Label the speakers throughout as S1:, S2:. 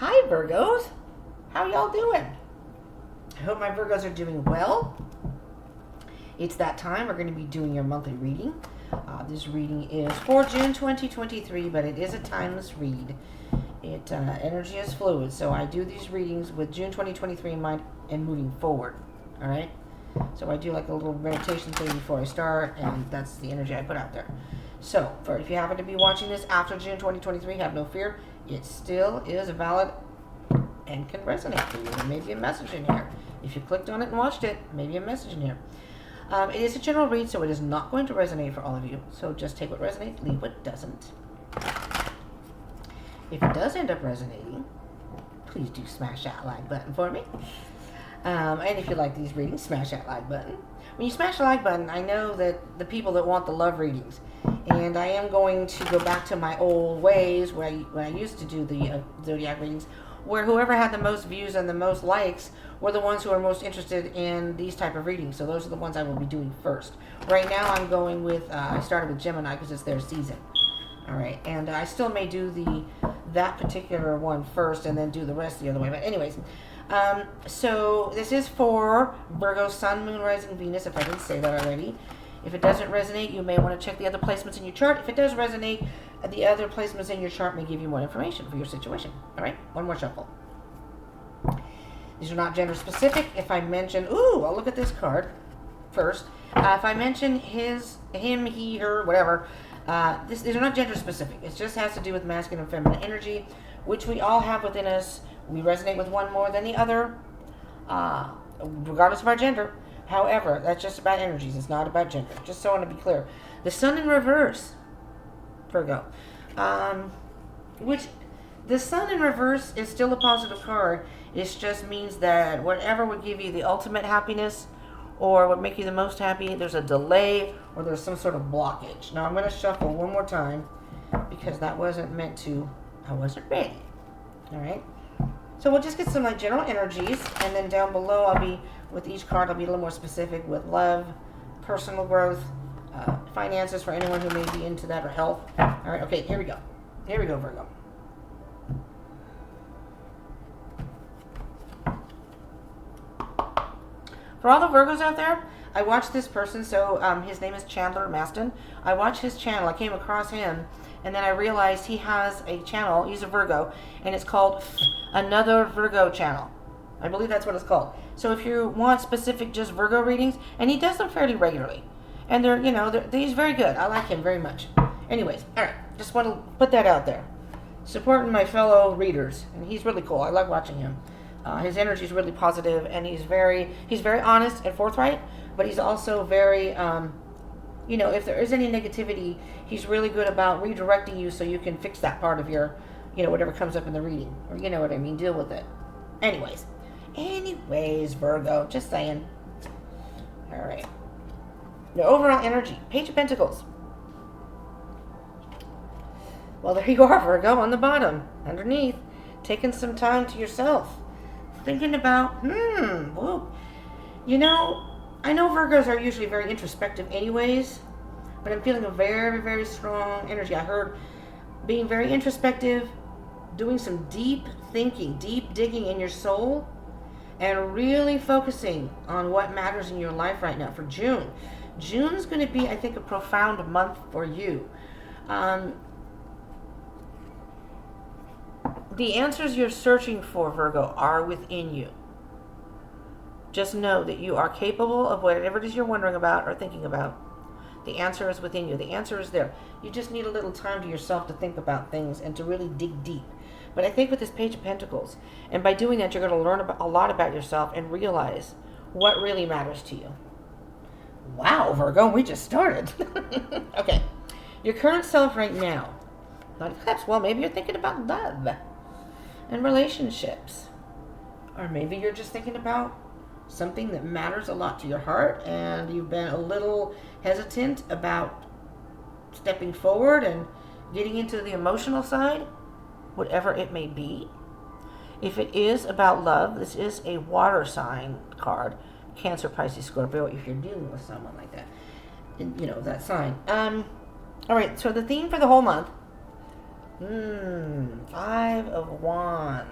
S1: Hi Virgos, how y'all doing? I hope my Virgos are doing well. It's that time. We're going to be doing your monthly reading. This reading is for June 2023, but it is a timeless read. Energy is fluid, so I do these readings with June 2023 in mind and moving forward. All right. So I do like a little meditation thing before I start, and that's the energy I put out there. So, if you happen to be watching this after June 2023, have no fear. It still is valid and can resonate for you. There may be a message in here. If you clicked on it and watched it, maybe a message in here. It is a general read, so it is not going to resonate for all of you. So just take what resonates, leave what doesn't. If it does end up resonating, please do smash that like button for me. And if you like these readings, smash that like button. When you smash the like button, I know that the people that want the love readings, and I am going to go back to my old ways when I used to do the zodiac readings, where whoever had the most views and the most likes were the ones who are most interested in these type of readings. So those are the ones I will be doing first. Right now I'm going with, I started with Gemini because it's their season. All right, and I still may do that particular one first and then do the rest the other way. But anyways, so this is for Virgo, Sun, Moon, Rising, Venus, if I didn't say that already. If it doesn't resonate, you may want to check the other placements in your chart. If it does resonate, the other placements in your chart may give you more information for your situation. All right, one more shuffle. These are not gender specific. If I mention, I'll look at this card first. If I mention him, he, her, whatever, these are not gender specific. It just has to do with masculine and feminine energy, which we all have within us. We resonate with one more than the other, regardless of our gender. However, that's just about energies. It's not about gender. Just so I want to be clear. The Sun in reverse, Virgo, which the Sun in reverse is still a positive card. It just means that whatever would give you the ultimate happiness or would make you the most happy, there's a delay or there's some sort of blockage. Now I'm going to shuffle one more time because that wasn't meant to, I wasn't ready. All right. So we'll just get some general energies, and then down below with each card I'll be a little more specific with love, personal growth, finances for anyone who may be into that, or health. All right, okay, here we go. Here we go, Virgo. For all the Virgos out there, I watched this person, so his name is Chandler Maston. I watched his channel, I came across him, and then I realized he has a channel, he's a Virgo, and it's called Another Virgo Channel. I believe that's what it's called. So if you want specific just Virgo readings, and he does them fairly regularly, and he's very good. I like him very much. Anyways, all right, just want to put that out there. Supporting my fellow readers, and he's really cool. I like watching him. His energy is really positive, and he's very honest and forthright, but he's also very, if there is any negativity, he's really good about redirecting you so you can fix that part of your, whatever comes up in the reading, or you know what I mean, deal with it. Anyways, Virgo, just saying. All right. The overall energy, Page of Pentacles. Well, there you are, Virgo, on the bottom, underneath, taking some time to yourself, thinking about, whoa. I know Virgos are usually very introspective anyways, but I'm feeling a very, very strong energy. I heard being very introspective, doing some deep thinking, deep digging in your soul, and really focusing on what matters in your life right now for June. June's going to be, I think, a profound month for you. The answers you're searching for, Virgo, are within you. Just know that you are capable of whatever it is you're wondering about or thinking about. The answer is within you. The answer is there. You just need a little time to yourself to think about things and to really dig deep. But I think with this Page of Pentacles, and by doing that, you're going to learn a lot about yourself and realize what really matters to you. Wow, Virgo, we just started. Okay. Your current self right now. Not eclipse. Well, maybe you're thinking about love and relationships. Or maybe you're just thinking about something that matters a lot to your heart, and you've been a little hesitant about stepping forward and getting into the emotional side, whatever it may be. If it is about love, this is a water sign card, Cancer, Pisces, Scorpio, if you're dealing with someone like that, that sign. All right, so the theme for the whole month, 5 of Wands.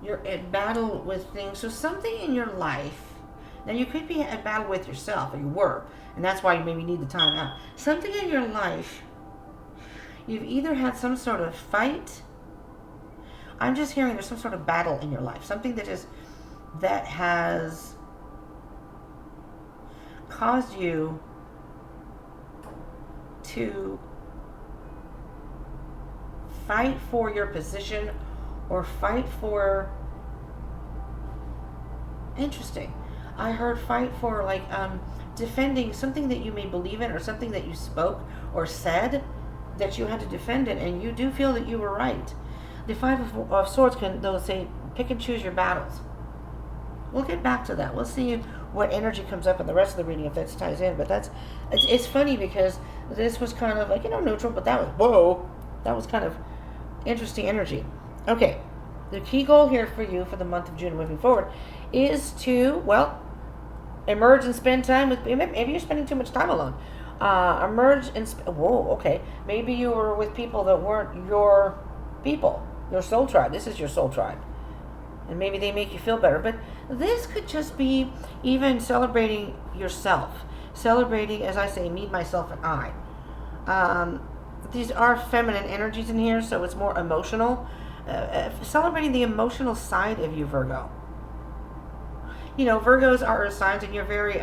S1: You're at battle with things. So something in your life, now you could be at battle with yourself, or you were, and that's why you maybe need the time out. Something in your life, you've either had some sort of fight. I'm just hearing there's some sort of battle in your life. Something that has caused you to fight for your position or fight for, interesting, I heard fight for like defending something that you may believe in, or something that you spoke or said that you had to defend it, and you do feel that you were right. The Five of Swords can, they'll say, pick and choose your battles. We'll get back to that. We'll see what energy comes up in the rest of the reading if that ties in. But it's funny because this was kind of like, neutral, but that was, whoa, that was kind of interesting energy. Okay, the key goal here for you for the month of June moving forward is to, well, emerge and spend time with, maybe you're spending too much time alone. Emerge and, whoa, okay. Maybe you were with people that weren't your people, your soul tribe. This is your soul tribe. And maybe they make you feel better. But this could just be even celebrating yourself. Celebrating, as I say, me, myself, and I. These are feminine energies in here, so it's more emotional. Celebrating the emotional side of you, Virgo. Virgos are earth signs, and you're very,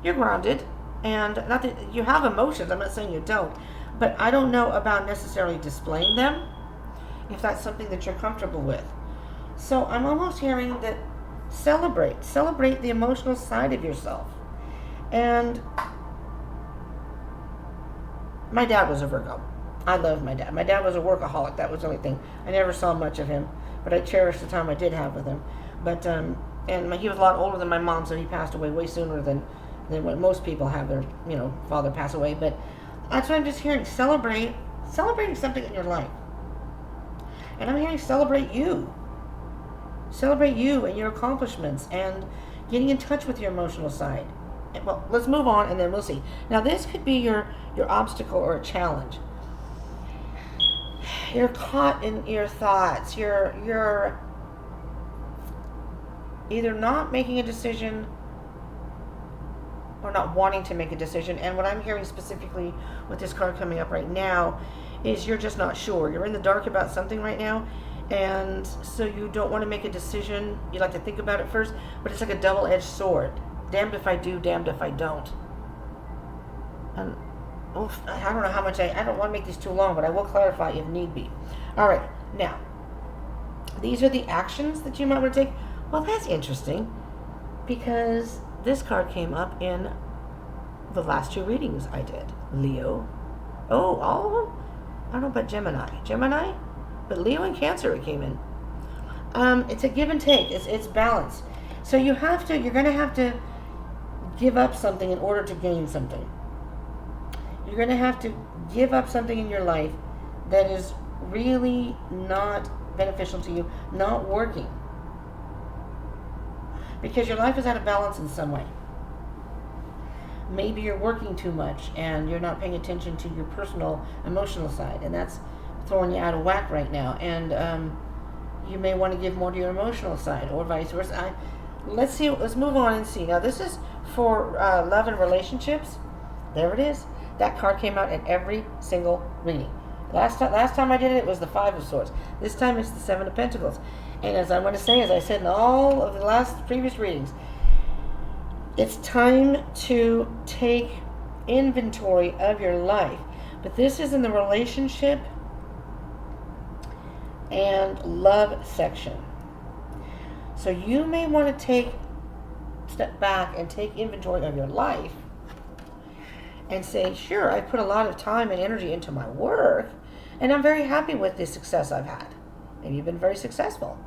S1: you're grounded. And not that you have emotions, I'm not saying you don't. But I don't know about necessarily displaying them, if that's something that you're comfortable with. So I'm almost hearing that celebrate the emotional side of yourself. And my dad was a Virgo. I love my dad. My dad was a workaholic. That was the only thing. I never saw much of him, but I cherished the time I did have with him. But he was a lot older than my mom, so he passed away way sooner than what most people have their father pass away. But that's what I'm just hearing. Celebrating something in your life. And I'm hearing celebrate you and your accomplishments and getting in touch with your emotional side. Well, let's move on and then we'll see. Now this could be your obstacle or a challenge. You're caught in your thoughts. You're either not making a decision or not wanting to make a decision. And what I'm hearing specifically with this card coming up right now is you're just not sure. You're in the dark about something right now, and so you don't want to make a decision. You like to think about it first, but it's like a double-edged sword. Damned if I do, damned if I don't. And I don't know how much I don't want to make these too long, but I will clarify if need be. All right, now, these are the actions that you might want to take. Well, that's interesting, because this card came up in the last two readings I did. Leo. Oh, all of them? I don't know about Gemini, but Leo and Cancer it came in. It's a give and take. It's balance. So you're going to have to give up something in order to gain something. You're going to have to give up something in your life that is really not beneficial to you, not working. Because your life is out of balance in some way. Maybe you're working too much and you're not paying attention to your personal emotional side, and that's throwing you out of whack right now. And you may want to give more to your emotional side, or vice versa. Let's move on and see. Now this is for love and relationships. There it is. That card came out in every single reading. Last time I did it, it was the Five of Swords. This time it's the Seven of Pentacles. And as I said in all of the last previous readings, it's time to take inventory of your life. But this is in the relationship and love section. So you may want to step back and take inventory of your life and say, sure, I put a lot of time and energy into my work, and I'm very happy with the success I've had. And you've been very successful.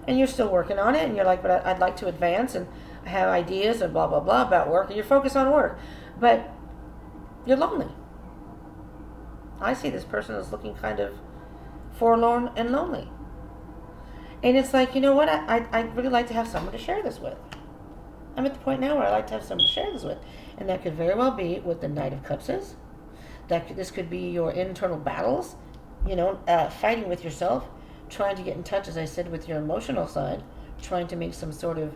S1: And you're still working on it, and you're like, but I'd like to advance, and I have ideas and blah, blah, blah about work, and you're focused on work. But you're lonely. I see this person is looking kind of forlorn and lonely. And it's like, you know what, I'd really like to have someone to share this with. I'm at the point now where I like to have someone to share this with. And that could very well be what the Knight of Cups is. This could be your internal battles, fighting with yourself, trying to get in touch, as I said, with your emotional side, trying to make some sort of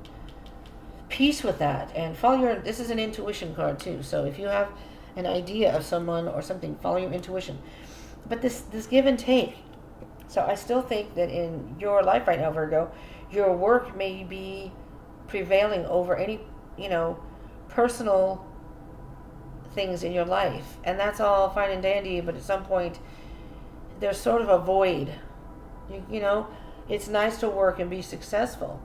S1: peace with that, and follow your, this is an intuition card too, so if you have an idea of someone or something, follow your intuition. But this give and take. So I still think that in your life right now, Virgo, your work may be prevailing over any, personal things in your life, and that's all fine and dandy, but at some point there's sort of a void. It's nice to work and be successful.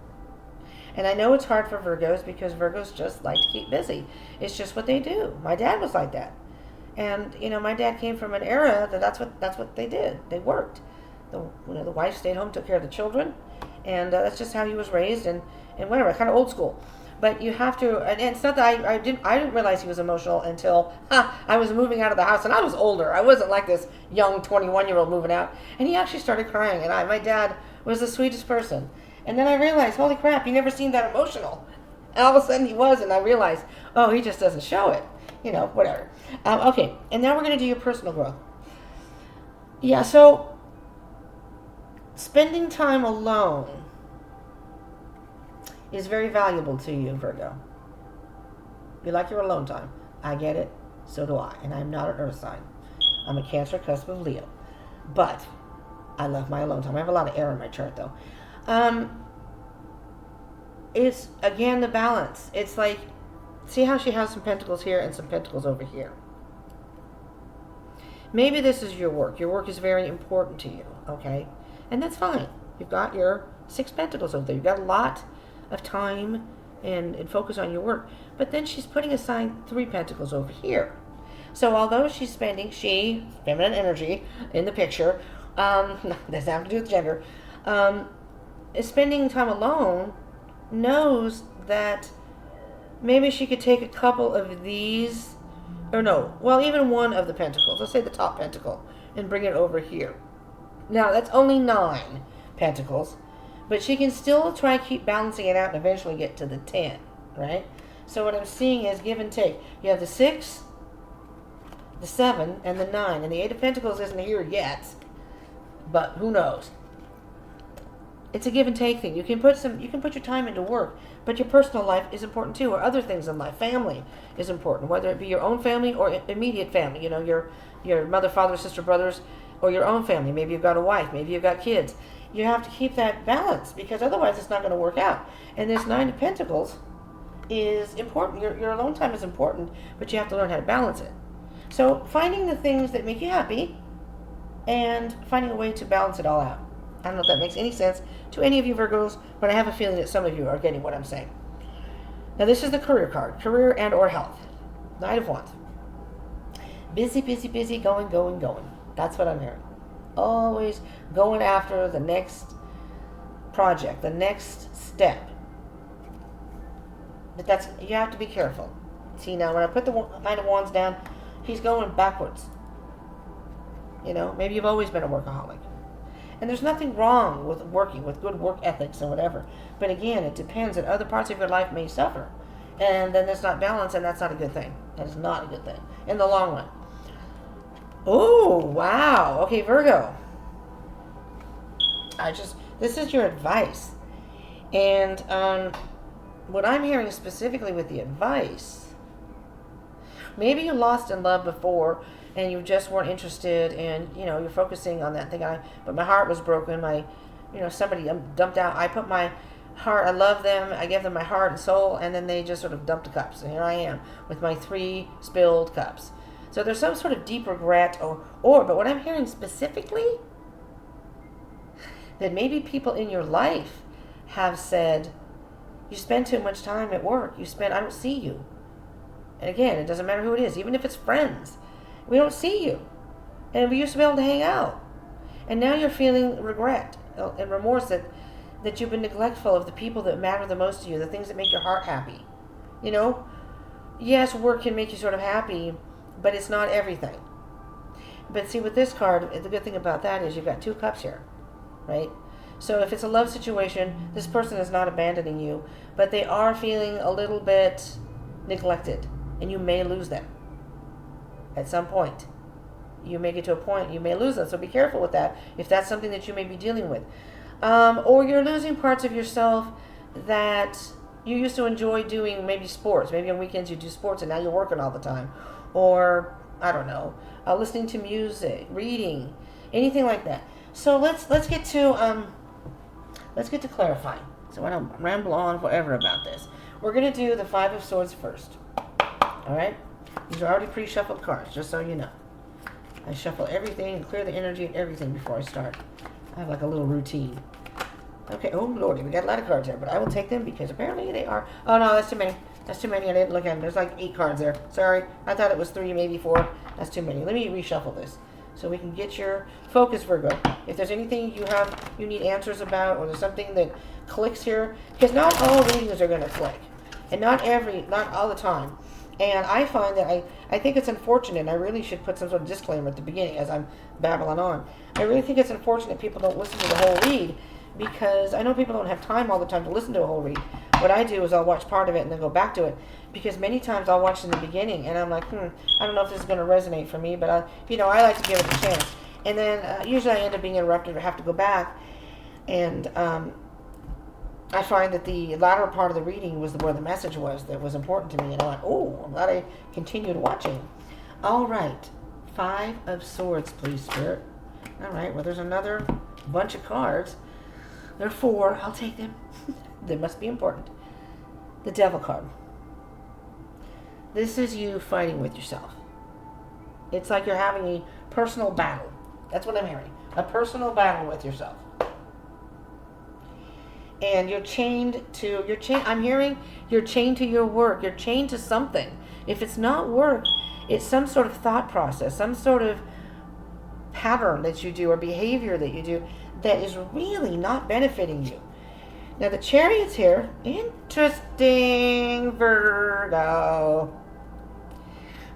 S1: And I know it's hard for Virgos because Virgos just like to keep busy. It's just what they do. My dad was like that. And, my dad came from an era that's what they did. They worked. The wife stayed home, took care of the children. And that's just how he was raised and whatever, kind of old school. But you have to, and it's not that I didn't realize he was emotional until I was moving out of the house, and I was older. I wasn't like this young 21-year-old moving out. And he actually started crying, and my dad was the sweetest person. And then I realized, holy crap, he never seemed that emotional. And all of a sudden he was, and I realized, oh, he just doesn't show it. Whatever. Okay, and now we're going to do your personal growth. Yeah, so spending time alone is very valuable to you, Virgo. You like your alone time. I get it. So do I. And I'm not an earth sign. I'm a Cancer, cusp of Leo. But I love my alone time. I have a lot of air in my chart, though. It's, again, the balance. It's like, see how she has some pentacles here and some pentacles over here. Maybe this is your work. Your work is very important to you, okay? And that's fine. You've got your 6 pentacles over there. You've got a lot of time and focus on your work. But then she's putting aside 3 pentacles over here. So although she's spending, feminine energy in the picture, doesn't have to do with gender, is spending time alone, knows that maybe she could take a couple of these, or no, well, even one of the pentacles, let's say the top pentacle, and bring it over here. Now, that's only 9 pentacles, but she can still try and keep balancing it out and eventually get to the 10, right? So what I'm seeing is give and take. You have the 6, the 7, and the 9, and the 8 of Pentacles isn't here yet, but who knows? It's a give and take thing. You can put your time into work, but your personal life is important too, or other things in life. Family is important, whether it be your own family or immediate family. Your mother, father, sister, brothers, or your own family. Maybe you've got a wife. Maybe you've got kids. You have to keep that balance because otherwise it's not going to work out. And this 9 of Pentacles is important. Your alone time is important, but you have to learn how to balance it. So finding the things that make you happy and finding a way to balance it all out. I don't know if that makes any sense to any of you Virgos, but I have a feeling that some of you are getting what I'm saying. Now this is the career card, career and or health. Knight of Wands. Busy, busy, busy, going, going, going. That's what I'm hearing. Always going after the next project, the next step. But you have to be careful. See, now when I put the Knight of Wands down, he's going backwards. Maybe you've always been a workaholic. And there's nothing wrong with working, with good work ethics and whatever. But again, it depends, and other parts of your life may suffer. And then there's not balance, and that's not a good thing. That is not a good thing in the long run. Oh, wow. Okay, Virgo. This is your advice. And what I'm hearing specifically with the advice, maybe you lost in love before, and you just weren't interested, and you're focusing on that thing. But my heart was broken. Somebody dumped out. I put my heart. I love them. I gave them my heart and soul, and then they just sort of dumped the cups. And here I am with my 3 spilled cups. So there's some sort of deep regret, but what I'm hearing specifically, that maybe people in your life have said, you spend too much time at work. I don't see you. And again, it doesn't matter who it is, even if it's friends. We don't see you. And we used to be able to hang out. And now you're feeling regret and remorse that you've been neglectful of the people that matter the most to you, the things that make your heart happy. Yes, work can make you sort of happy, but it's not everything. But see, with this card, the good thing about that is you've got 2 cups here, right? So if it's a love situation, this person is not abandoning you, but they are feeling a little bit neglected, and you may lose them at some point. you may get to a point you may lose them. So be careful with that if that's something that you may be dealing with. Or you're losing parts of yourself that you used to enjoy doing, maybe sports. Maybe on weekends you do sports and now you're working all the time. Or, I don't know, listening to music, reading, anything like that. So let's get to clarifying. So I don't ramble on forever about this. We're going to do the Five of Swords first. All right? These are already pre-shuffled cards, just so you know. I shuffle everything and clear the energy and everything before I start. I have like a little routine. Okay, oh lordy, we got a lot of cards there, but I will take them because apparently they are... Oh no, that's too many. That's too many. I didn't look at them. There's like 8 cards there. Sorry. I thought it was 3, maybe 4. That's too many. Let me reshuffle this so we can get your focus, Virgo. If there's anything you need answers about, or there's something that clicks here, because not all readings are going to click, and not all the time. And I find that I think it's unfortunate, and I really should put some sort of disclaimer at the beginning as I'm babbling on. I really think it's unfortunate people don't listen to the whole read, because I know people don't have time all the time to listen to a whole read. What I do is I'll watch part of it and then go back to it, because many times I'll watch in the beginning and I'm like, I don't know if this is going to resonate for me, but I like to give it a chance. And then usually I end up being interrupted or have to go back, and I find that the latter part of the reading was where the message was that was important to me, and I'm like, oh, I'm glad I continued watching. All right, 5 of Swords, please, Spirit. All right, well, there's another bunch of cards. There are 4. I'll take them. They must be important. The Devil card. This is you fighting with yourself. It's like you're having a personal battle. That's what I'm hearing. A personal battle with yourself. And you're chained to I'm hearing you're chained to your work. You're chained to something. If it's not work, it's some sort of thought process, some sort of pattern that you do or behavior that you do that is really not benefiting you. Now the Chariot's here. Interesting, Virgo.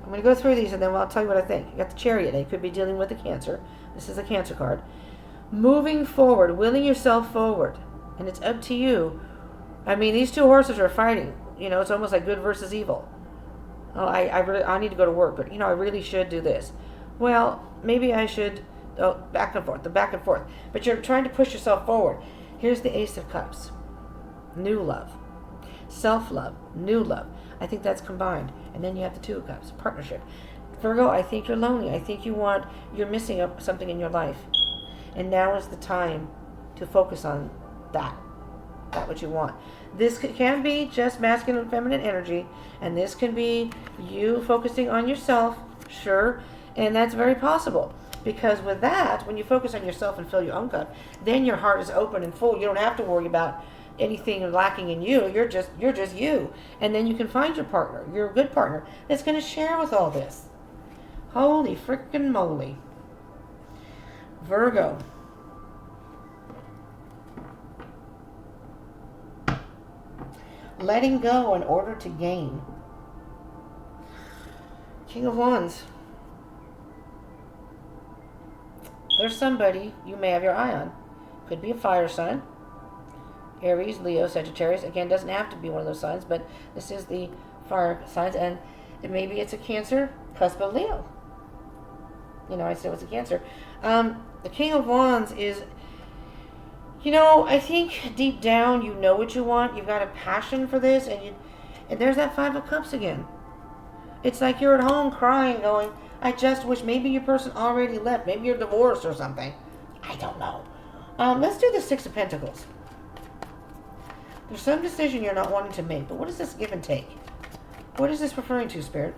S1: I'm going to go through these and then I'll tell you what I think. You got the Chariot. It could be dealing with the Cancer. This is a Cancer card. Moving forward, willing yourself forward. And it's up to you. I mean, these 2 horses are fighting. It's almost like good versus evil. Oh, I need to go to work, but I really should do this. Well, maybe I should. Oh, back and forth. But you're trying to push yourself forward. Here's the Ace of Cups. New love. Self-love. New love. I think that's combined. And then you have the 2 of Cups. Partnership. Virgo, I think you're lonely. I think you're missing something in your life. And now is the time to focus on that what you want. This can be just masculine and feminine energy, and this can be you focusing on yourself, sure, and that's very possible, because with that, when you focus on yourself and fill your own cup, then your heart is open and full. You don't have to worry about anything lacking in you. You're just you, and then you can find your partner, your good partner, that's going to share with all this. Holy frickin' moly. Virgo. Letting go in order to gain. King of Wands. There's somebody you may have your eye on. Could be a fire sign. Aries, Leo, Sagittarius. Again, doesn't have to be one of those signs, but this is the fire signs, and maybe it's a Cancer, cusp of Leo. I said it's a Cancer. The King of Wands is... I think deep down you know what you want. You've got a passion for this, and there's that 5 of Cups again. It's like you're at home crying, going, I just wish maybe your person already left. Maybe you're divorced or something. I don't know. Let's do the 6 of Pentacles. There's some decision you're not wanting to make, but what is this give and take? What is this referring to, Spirit?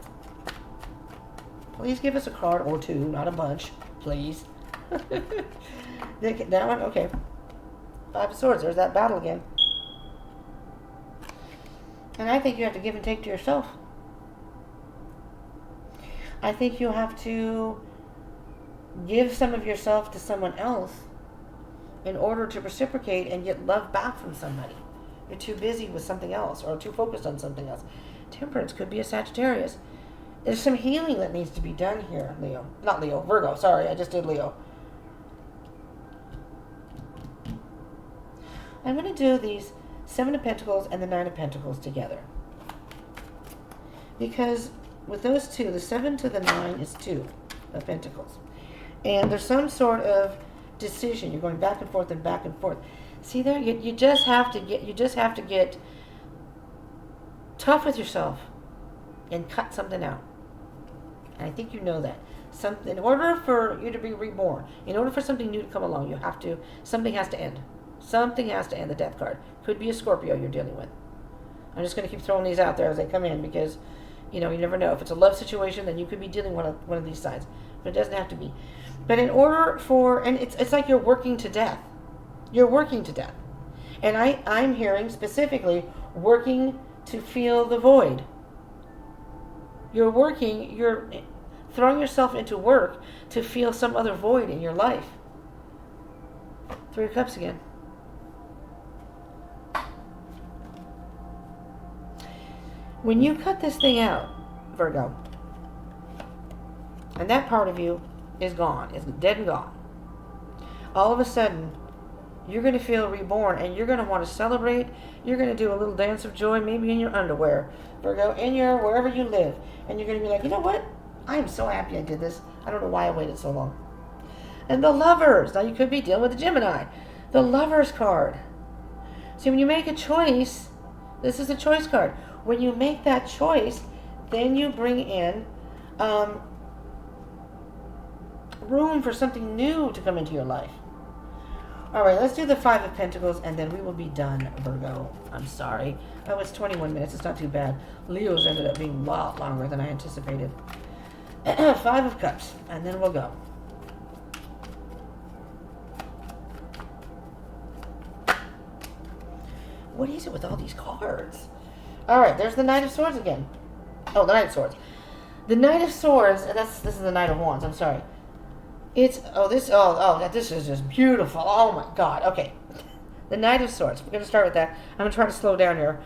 S1: Please give us a card or 2, not a bunch, please. That one? Okay. 5 of Swords. There's that battle again. And I think you have to give and take to yourself. I think you have to give some of yourself to someone else in order to reciprocate and get love back from somebody. You're too busy with something else or too focused on something else. Temperance could be a Sagittarius. There's some healing that needs to be done here, Leo. Not Leo, Virgo. Sorry, I just did Leo. I'm going to do these 7 of Pentacles and the 9 of Pentacles together. Because with those 2, the 7 to the 9 is 2. of Pentacles. And there's some sort of decision. You're going back and forth and back and forth. See there? You just have to get tough with yourself and cut something out. And I think you know that. In order for you to be reborn, in order for something new to come along, something has to end. Something has to end. The Death card. Could be a Scorpio you're dealing with. I'm just going to keep throwing these out there as they come in because, you never know. If it's a love situation, then you could be dealing with one of these signs. But it doesn't have to be. But in order for, and it's like you're working to death. You're working to death. And I'm hearing specifically working to fill the void. You're throwing yourself into work to feel some other void in your life. Three of Cups again. When you cut this thing out, Virgo, and that part of you is gone, it's dead and gone, all of a sudden, you're going to feel reborn, and you're going to want to celebrate. You're going to do a little dance of joy, maybe in your underwear, Virgo, wherever you live, and you're going to be like, you know what? I am so happy I did this. I don't know why I waited so long. And the Lovers. Now you could be dealing with the Gemini. The Lovers card. See, when you make a choice, this is a choice card. When you make that choice, then you bring in room for something new to come into your life. All right, let's do the Five of Pentacles, and then we will be done, Virgo. I'm sorry. Oh, it's 21 minutes. It's not too bad. Leo's ended up being a lot longer than I anticipated. Five of Cups, and then we'll go. What is it with all these cards? All right, there's the Knight of Swords again. Oh, the Knight of Swords. The Knight of Swords, this is the Knight of Wands, I'm sorry. This is just beautiful. Oh my God. Okay. The Knight of Swords. We're going to start with that. I'm going to try to slow down here.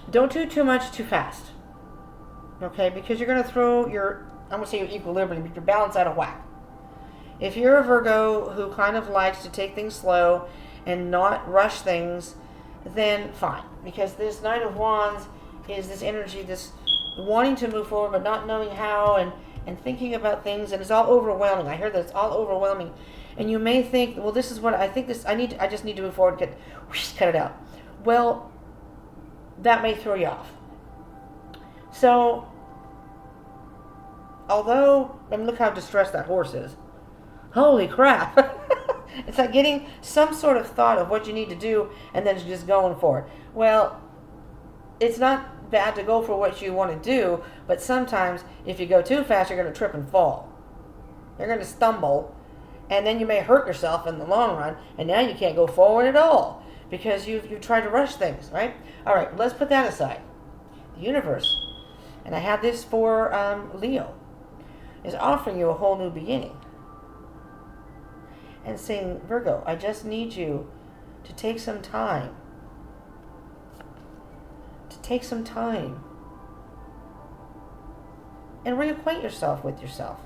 S1: Don't do too much too fast. Okay? Because you're going to throw your equilibrium, your balance out of whack. If you're a Virgo who kind of likes to take things slow and not rush things, then fine. Because this Knight of Wands is this energy, this wanting to move forward but not knowing how, and thinking about things, and it's all overwhelming. I hear that it's all overwhelming, and you may think, well, this is what I think. I just need to move forward. Cut it out. Well, that may throw you off. So, look how distressed that horse is. Holy crap! It's like getting some sort of thought of what you need to do, and then just going for it. Well, it's not bad to go for what you want to do, but sometimes if you go too fast, you're going to trip and fall. You're going to stumble, and then you may hurt yourself in the long run, and now you can't go forward at all because you've tried to rush things, right? All right, let's put that aside. The universe, and I have this for Leo, is offering you a whole new beginning and saying, Virgo, I just need you to take some time. Take some time and reacquaint yourself with yourself.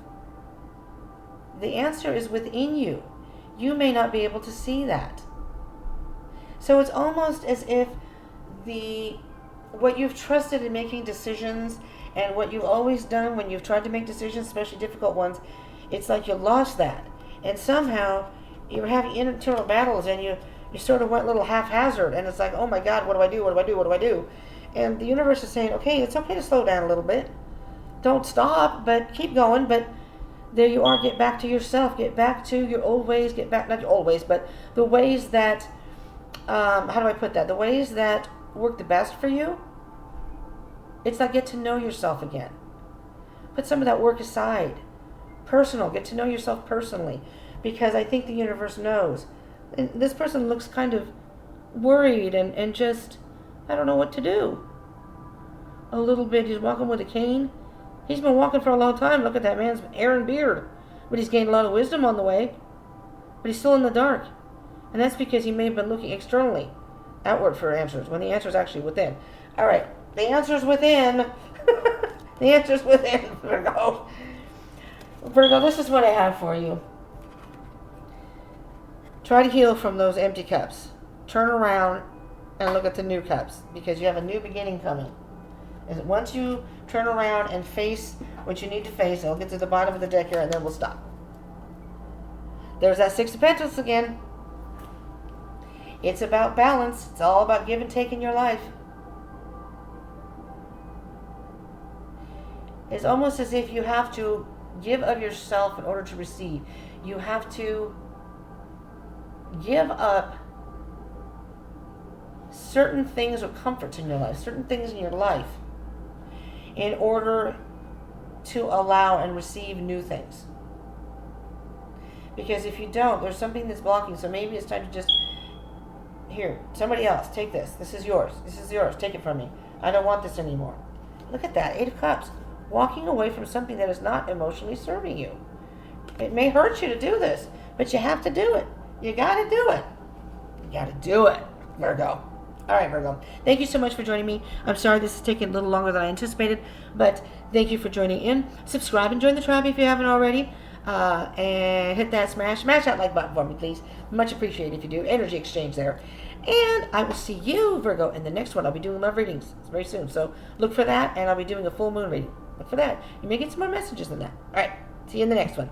S1: The answer is within you. You may not be able to see that. So it's almost as if what you've trusted in making decisions and what you've always done when you've tried to make decisions, especially difficult ones, it's like you lost that. And somehow you're having internal battles, and you sort of went a little haphazard, and it's like, oh my God, what do I do? What do I do? What do I do? And the universe is saying, okay, it's okay to slow down a little bit. Don't stop, but keep going. But there you are. Get back to yourself. Get back to your old ways. Not your old ways, but the ways that, how do I put that? The ways that work the best for you. It's like get to know yourself again. Put some of that work aside. Personal. Get to know yourself personally. Because I think the universe knows. And this person looks kind of worried and just, I don't know what to do. A little bit. He's walking with a cane. He's been walking for a long time. Look at that man's hair and beard. But he's gained a lot of wisdom on the way. But he's still in the dark. And that's because he may have been looking externally, outward for answers, when the answer is actually within. All right. The answer's within. The answer's within, Virgo. Virgo, this is what I have for you. Try to heal from those empty cups. Turn around and look at the new cups, because you have a new beginning coming. Is that once you turn around and face what you need to face, I'll get to the bottom of the deck here and then we'll stop. There's that Six of Pentacles again. It's about balance. It's all about give and take in your life. It's almost as if you have to give of yourself in order to receive. You have to give up certain things or comforts in your life, certain things in your life, in order to allow and receive new things. Because if you don't, there's something that's blocking. So maybe it's time to just, here, somebody else, take this. This is yours. This is yours. Take it from me. I don't want this anymore. Look at that, 8 of Cups. Walking away from something that is not emotionally serving you. It may hurt you to do this, but you have to do it. You got to do it. You got to do it, Virgo. All right, Virgo. Thank you so much for joining me. I'm sorry this is taking a little longer than I anticipated, but thank you for joining in. Subscribe and join the tribe if you haven't already. And hit that smash that like button for me, please. Much appreciated if you do. Energy exchange there. And I will see you, Virgo, in the next one. I'll be doing love readings very soon. So look for that, and I'll be doing a full moon reading. Look for that. You may get some more messages than that. All right. See you in the next one.